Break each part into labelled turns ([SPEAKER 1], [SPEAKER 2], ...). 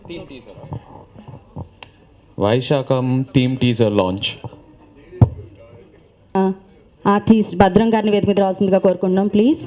[SPEAKER 1] Theme teaser
[SPEAKER 2] Vaisakham theme teaser launch.
[SPEAKER 3] Artist భద్రం గారిని వేదిక మీద రావాల్సిందిగా కోరుకుంటున్నాం ప్లీజ్.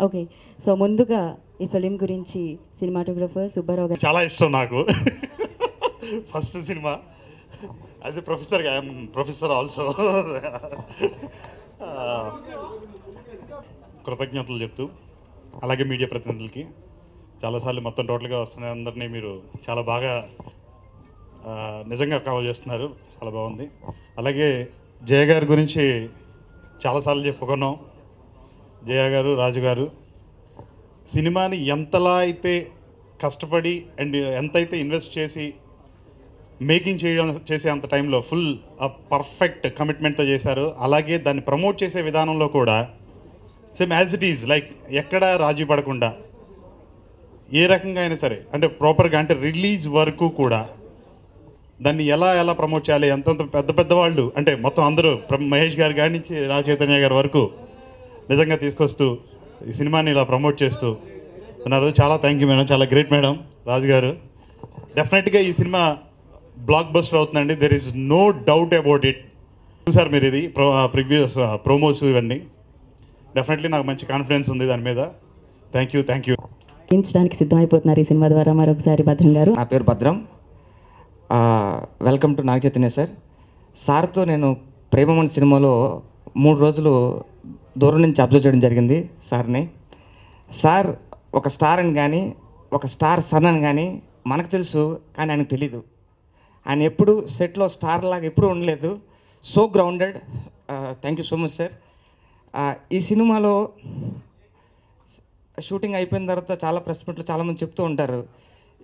[SPEAKER 3] ఓకే, సో ముందుగా ఈ ఫిలిం గురించి సినిమాటోగ్రఫర్ సుబ్బారావు గారు.
[SPEAKER 4] చాలా ఇష్టం నాకు. First cinema as a professor, I'm professor also. కృతజ్ఞతలు చెప్తూ, అలాగే మీడియా ప్రతినిధులకి చాలాసార్లు మొత్తం టోటల్గా వస్తున్న అందరినీ మీరు చాలా బాగా నిజంగా కవర్ చేస్తున్నారు, చాలా బాగుంది. అలాగే జయ గారి గురించి చాలాసార్లు చెప్పుకున్నాం. జయ గారు, రాజు గారు సినిమాని ఎంతలా అయితే కష్టపడి అండ్ ఎంతైతే ఇన్వెస్ట్ చేసి మేకింగ్ చేసే అంత టైంలో ఫుల్ పర్ఫెక్ట్ కమిట్మెంట్తో చేశారు. అలాగే దాన్ని ప్రమోట్ చేసే విధానంలో కూడా same as it is, like ఎక్కడ రాజీ పడకుండా ఏ రకంగా అయినా సరే, అంటే ప్రాపర్గా, అంటే రిలీజ్ వరకు కూడా దాన్ని ఎలా ప్రమోట్ చేయాలి, ఎంతంత పెద్ద వాళ్ళు, అంటే మొత్తం అందరూ మహేష్ గారి కాడి నుంచి రాజ్ చైతన్య గారి వరకు నిజంగా తీసుకొస్తూ ఈ సినిమాని ఇలా ప్రమోట్ చేస్తూ ఉన్నారు. చాలా థ్యాంక్ యూ మేడం, చాలా గ్రేట్ మేడం రాజు గారు. డెఫినెట్గా ఈ సినిమా బ్లాక్ బస్టర్ అవుతుందండి, there is no doubt about it. చూసారు మీరు ఇది ప్రివ్యూస్ ప్రోమోస్ ఇవన్నీ, డెఫినెట్లీ నాకు మంచి కాన్ఫిడెన్స్ ఉంది దాని మీద. Thank you.
[SPEAKER 3] నటించడానికి సిద్ధమైపోతున్నారు ఈ సినిమా ద్వారా. మరొకసారి భద్రం గారు.
[SPEAKER 5] నా పేరు భద్రం. Welcome to Naga Chaitanya sir. సార్తో నేను ప్రేమమణి సినిమాలో 3 రోజులు దూరం నుంచి అబ్జర్వ్ చేయడం జరిగింది సార్ని. సార్ ఒక స్టార్ అని కానీ, ఒక స్టార్ సన్ అని కానీ మనకు తెలుసు, కానీ ఆయనకు తెలీదు. ఆయన ఎప్పుడు సెట్లో స్టార్ లాగా ఎప్పుడూ ఉండలేదు. So grounded. Thank you so much sir. ఈ సినిమాలో షూటింగ్ అయిపోయిన తర్వాత చాలా ప్రెస్ మీట్లు చాలామంది చెప్తూ ఉంటారు,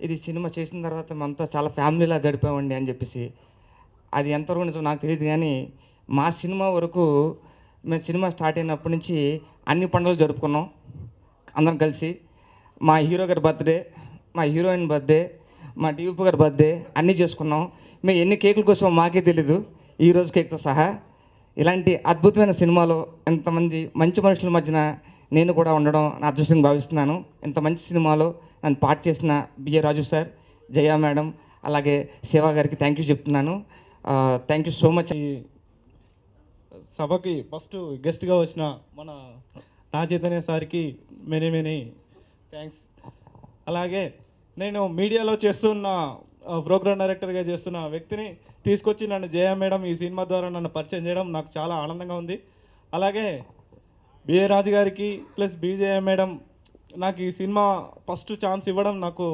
[SPEAKER 5] ఇది సినిమా చేసిన తర్వాత మనతో చాలా ఫ్యామిలీలా గడిపామండి అని చెప్పేసి. అది ఎంతవరకు నిజం నాకు తెలియదు, కానీ మా సినిమా వరకు మేము సినిమా స్టార్ట్ అయినప్పటి నుంచి అన్ని పండుగలు జరుపుకున్నాం అందరం కలిసి. మా హీరో గారి బర్త్డే, మా హీరోయిన్ బర్త్డే, మా డివిపి గారి బర్త్డే అన్నీ చేసుకున్నాం. మేము ఎన్ని కేకుల కోసం మాకే తెలీదు, ఈరోజు కేక్తో సహా. ఇలాంటి అద్భుతమైన సినిమాలో ఎంతమంది మంచి మనుషుల మధ్యన నేను కూడా ఉండడం నా అదృష్టంగా భావిస్తున్నాను. ఇంత మంచి సినిమాలో నన్ను పార్ట్ చేసిన బిఏ రాజు సార్, జయ మేడం, అలాగే శివ గారికి థ్యాంక్ యూ చెప్తున్నాను. Thank you so much.
[SPEAKER 6] సభకి ఫస్ట్ గెస్ట్గా వచ్చిన మన నా చైతన్య సార్కి మెనీ థ్యాంక్స్. అలాగే నేను మీడియాలో చేస్తున్న ప్రోగ్రామ్ డైరెక్టర్గా చేస్తున్న వ్యక్తిని తీసుకొచ్చి నన్ను జయ మేడం ఈ సినిమా ద్వారా నన్ను పరిచయం చేయడం నాకు చాలా ఆనందంగా ఉంది. అలాగే బిఏ రాజు గారికి ప్లస్ బీజేయ మేడం నాకు ఈ సినిమా ఫస్ట్ ఛాన్స్ ఇవ్వడం నాకు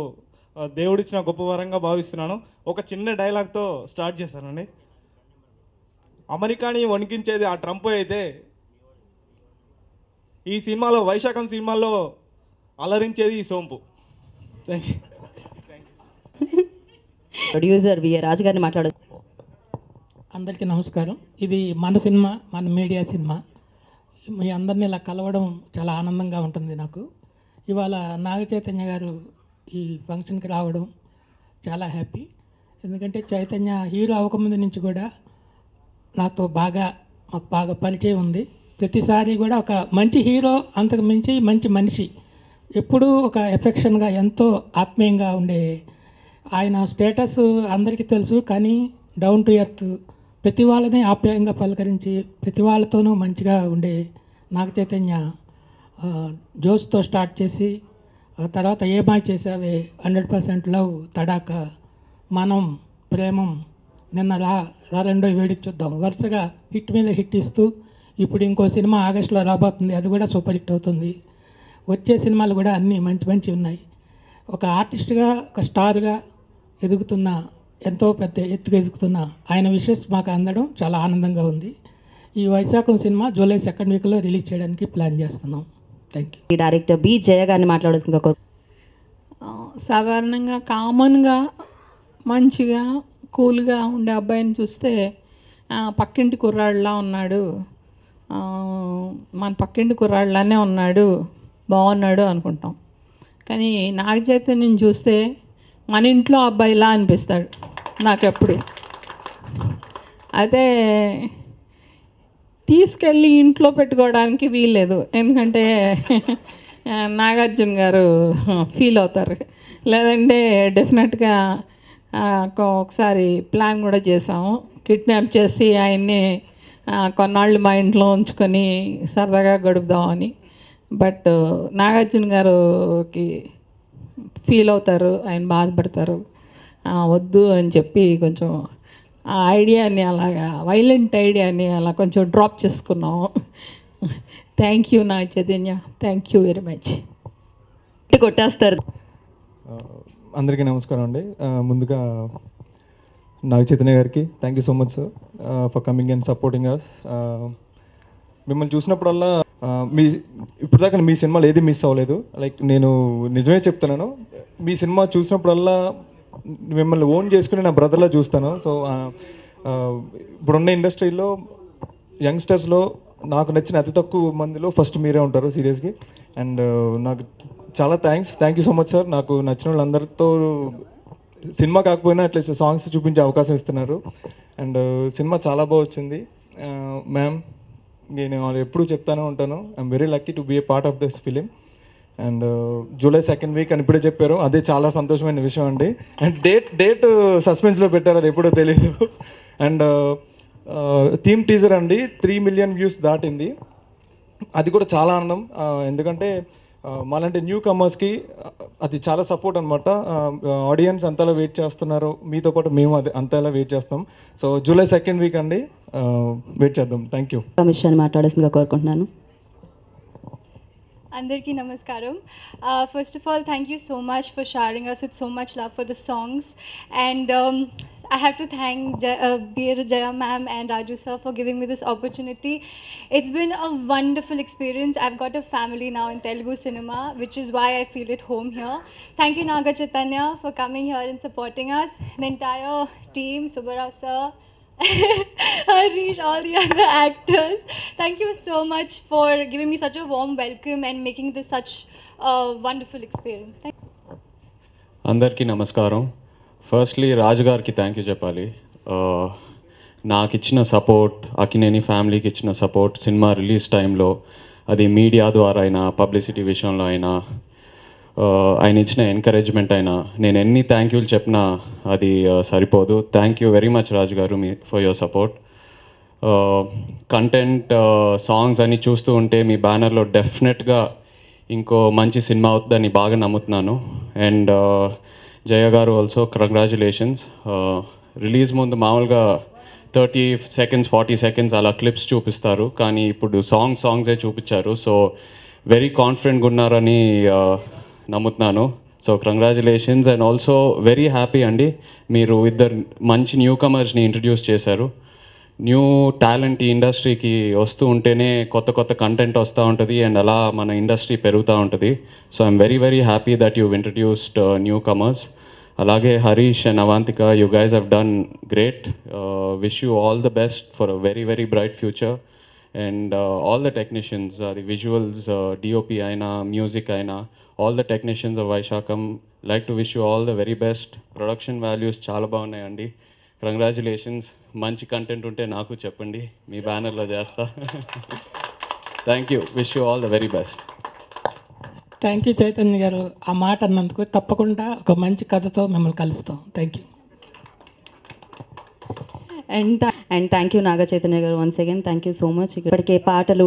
[SPEAKER 6] దేవుడిచ్చిన గొప్ప వరంగా భావిస్తున్నాను. ఒక చిన్న డైలాగ్తో స్టార్ట్ చేశానండి. అమెరికాని వణికించేది ఆ ట్రంప్ అయితే, ఈ సినిమాలో వైశాఖం సినిమాలో అలరించేది ఈ సోంపు.
[SPEAKER 3] ప్రొడ్యూసర్ బిఏ రాజు గారిని మాట్లాడచ్చు.
[SPEAKER 7] అందరికీ నమస్కారం. ఇది మన సినిమా, మన మీడియా సినిమా. మీ అందరినీ ఇలా కలవడం చాలా ఆనందంగా ఉంటుంది నాకు. ఇవాళ నాగ చైతన్య గారు ఈ ఫంక్షన్కి రావడం చాలా హ్యాపీ. ఎందుకంటే చైతన్య హీరో అవ్వకముందు నుంచి కూడా మాకు బాగా పరిచయం ఉంది. ప్రతిసారి కూడా ఒక మంచి హీరో, అంతకు మించి మంచి మనిషి, ఎప్పుడూ ఒక ఎఫెక్షన్గా ఎంతో ఆత్మీయంగా ఉండే ఆయన స్టేటస్ అందరికీ తెలుసు. కానీ డౌన్ టు ఎర్త్, ప్రతి వాళ్ళని ఆప్యాయంగా పలకరించి ప్రతి వాళ్ళతోనూ మంచిగా ఉండే నాగ చైతన్య జోస్తో స్టార్ట్ చేసి తర్వాత ఏమాయి చేసావే, 100% లవ్, తడాక, మనం, ప్రేమం, నిన్న రా రెండో వేడికి చూద్దాం, వరుసగా హిట్ మీద హిట్ ఇస్తూ ఇప్పుడు ఇంకో సినిమా ఆగస్టులో రాబోతుంది, అది కూడా సూపర్ హిట్ అవుతుంది. వచ్చే సినిమాలు కూడా అన్నీ మంచి మంచి ఉన్నాయి. ఒక ఆర్టిస్ట్గా, ఒక స్టార్గా ఎదుగుతున్న, ఎంతో పెద్ద ఎత్తుగా ఎదుగుతున్న ఆయన విషెస్ మాకు అందడం చాలా ఆనందంగా ఉంది. ఈ వైశాఖం సినిమా జూలై 2nd వీక్లో రిలీజ్ చేయడానికి ప్లాన్ చేస్తున్నాం. Thank you.
[SPEAKER 3] ఈ డైరెక్టర్ బి జయ గారిని మాట్లాడాల్సిందిగా
[SPEAKER 1] సాధారణంగా కామన్గా మంచిగా కూల్గా ఉండే అబ్బాయిని చూస్తే పక్కింటి కుర్రాళ్ళలా ఉన్నాడు, మన పక్కింటి కుర్రాళ్ళలానే ఉన్నాడు, బాగున్నాడు అనుకుంటాం. కానీ నాగ చైతన్యం చూస్తే మన ఇంట్లో అబ్బాయిలా అనిపిస్తాడు నాకెప్పుడు. అదే తీసుకెళ్ళి ఇంట్లో పెట్టుకోవడానికి వీల్లేదు, ఎందుకంటే నాగార్జున గారు ఫీల్ అవుతారు. లేదంటే డెఫినెట్గా ఒకసారి ప్లాన్ కూడా చేసాము, కిడ్నాప్ చేసి ఆయన్ని కొన్నాళ్ళు మా ఇంట్లో ఉంచుకొని సరదాగా గడుపుదామని. బట్ నాగార్జున గారుకి ఫీల్ అవుతారు, ఆయన బాధపడతారు. వద్దు అని చెప్పి కొంచెం ఆ ఐడియాని అలాగా, వైలెంట్ ఐడియాని అలా కొంచెం డ్రాప్ చేసుకున్నాము. థ్యాంక్ యూ నా Chaitanya, thank you very much.
[SPEAKER 3] కొట్టేస్తారు.
[SPEAKER 8] అందరికీ నమస్కారం అండి. ముందుగా నాగ చైతన్య గారికి thank you so much sir for coming and supporting us. మిమ్మల్ని చూసినప్పుడల్లా ఇప్పటిదాకా మీ సినిమాలు ఏది మిస్ అవ్వలేదు. లైక్ నేను నిజమే చెప్తున్నాను, మీ సినిమా చూసినప్పుడల్లా మిమ్మల్ని ఓన్ చేసుకుని నా బ్రదర్లా చూస్తాను. సో ఇప్పుడున్న ఇండస్ట్రీలో యంగ్స్టర్స్లో నాకు నచ్చిన అతి తక్కువ మందిలో ఫస్ట్ మీరే ఉంటారు సీరియస్గా. అండ్ నాకు చాలా thank you so much sir. నాకు నచ్చిన వాళ్ళందరితో సినిమా కాకపోయినా అట్లీస్ట్ సాంగ్స్ చూపించే అవకాశం ఇస్తున్నారు. అండ్ సినిమా చాలా బాగా వచ్చింది మ్యామ్. నేను ఎప్పుడూ చెప్తానే ఉంటాను, I'm very lucky to be a part of this film. And July 2nd week అని ఇప్పుడే చెప్పారు, అదే చాలా సంతోషమైన విషయం అండి. అండ్ డేట్ సస్పెన్స్లో పెట్టారు, అది ఎప్పుడో తెలియదు. అండ్ థీమ్ టీజర్ అండి 3 million వ్యూస్ దాటింది, అది కూడా చాలా ఆనందం. ఎందుకంటే మాలాంటి న్యూ కమర్స్కి అది చాలా సపోర్ట్ అనమాట. ఆడియన్స్ అంతలా వెయిట్ చేస్తున్నారు, మీతో పాటు మేము అది అంతలా వెయిట్ చేస్తాం. సో జూలై 2nd వీక్ అండి, వెయిట్ చేద్దాం. Thank you.
[SPEAKER 3] విషయాన్ని మాట్లాడాల్సిందిగా కోరుకుంటున్నాను.
[SPEAKER 9] Andarki namaskaram. First of all, thank you so much for showering us with so much love for the songs. And I have to thank Bir Jaya ma'am and Raju sir for giving me this opportunity. It's been a wonderful experience. I've got a family now in Telugu cinema, which is why I feel at home here. Thank you Naga Chaitanya for coming here and supporting us. The entire team, Subbarao sir, Harish, all the other actors. Thank you so much for giving me such a warm welcome and making this such a wonderful experience. Thank you.
[SPEAKER 2] అందరికీ నమస్కారం. Firstly రాజు గారికి thank you చెప్పాలి. నాకు ఇచ్చిన support, Akkineni ఫ్యామిలీకి ఇచ్చిన support cinema release టైంలో, అది మీడియా ద్వారా అయినా పబ్లిసిటీ విషయంలో అయినా, ఆయన ఇచ్చిన ఎంకరేజ్మెంట్ అయినా, నేను ఎన్ని థ్యాంక్ యూలు చెప్పినా అది సరిపోదు. థ్యాంక్ యూ వెరీ మచ్ రాజు గారు for your support. Content, songs అన్నీ చూస్తూ ఉంటే మీ బ్యానర్లో డెఫినెట్గా ఇంకో మంచి సినిమా అవుతుందని బాగా నమ్ముతున్నాను. అండ్ జయ గారు ఆల్సో కంగ్రాచులేషన్స్. రిలీజ్ ముందు మామూలుగా 30 seconds 40 seconds అలా క్లిప్స్ చూపిస్తారు, కానీ ఇప్పుడు సాంగ్సే చూపించారు. సో వెరీ కాన్ఫిడెంట్గా ఉన్నారని నమ్ముతున్నాను. So congratulations. And also very happy అండి, మీరు ఇద్దరు మంచి న్యూ కమర్స్ని ఇంట్రడ్యూస్ చేశారు. న్యూ టాలెంట్ ఈ ఇండస్ట్రీకి వస్తూ ఉంటేనే కొత్త కంటెంట్ వస్తూ ఉంటుంది, అండ్ అలా మన ఇండస్ట్రీ పెరుగుతూ ఉంటుంది. So I'm very happy that you introduced newcomers. అలాగే Harish and Avantika, you guys have done great. Wish you all the best for a very bright future. And all the technicians, అది visuals, DOP అయినా, music అయినా, all the technicians of Vaishakham, like to wish you all the very best. Production values చాలా బాగున్నాయండి. Congratulations. మంచి content ఉంటే నాకు చెప్పండి, మీ బ్యానర్లో చేస్తా. Thank you. Wish you all the very best.
[SPEAKER 7] Thank you Chaitanya గారు, ఆ మాట అన్నందుకు. తప్పకుండా ఒక మంచి కథతో మిమ్మల్ని కలుస్తాం. Thank you.
[SPEAKER 3] And thank you Naga Chaitanya గారు once again. Thank you so much. ఇప్పటికే పాటలు